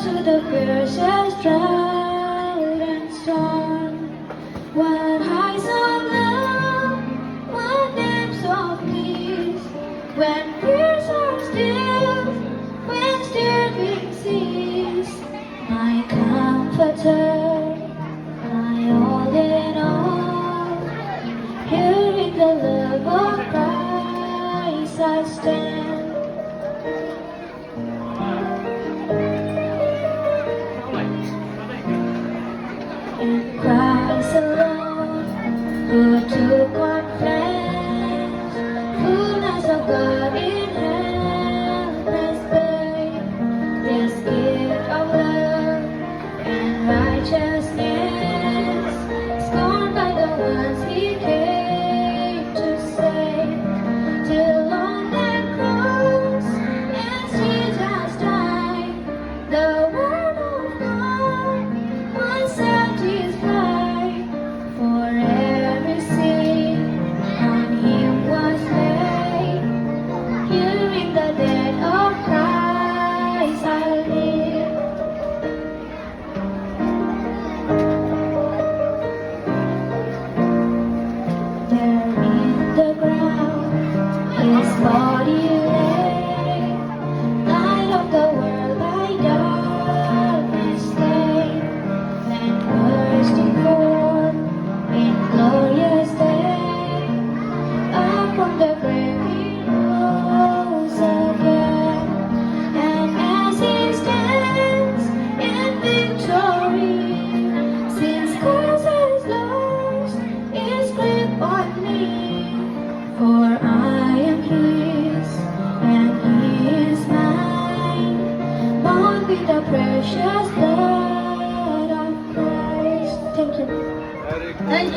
to the fiercest drought and storm. What heights of love, what depths of peace, when fears are still, when stirring cease. My comforter, my all in all, here in the love of Christ I stand. In Christ alone, who took on flesh, fullness of God in helpless babe, this gift of love and righteousness, scorned by the ones He came to save, till on that cross, as Jesus died, the Word of God was satisfied. For every sin on Him was laid. Here in the death of Christ I live. There in the ground His body lay, light of the world by darkness slain, then bursting forth in glorious day, up from the grave He rose again, and as He stands in victory, since Christ has lost His grip on me, for I am His and He is mine, bound with the precious blood of Christ. Thank you. Thank you.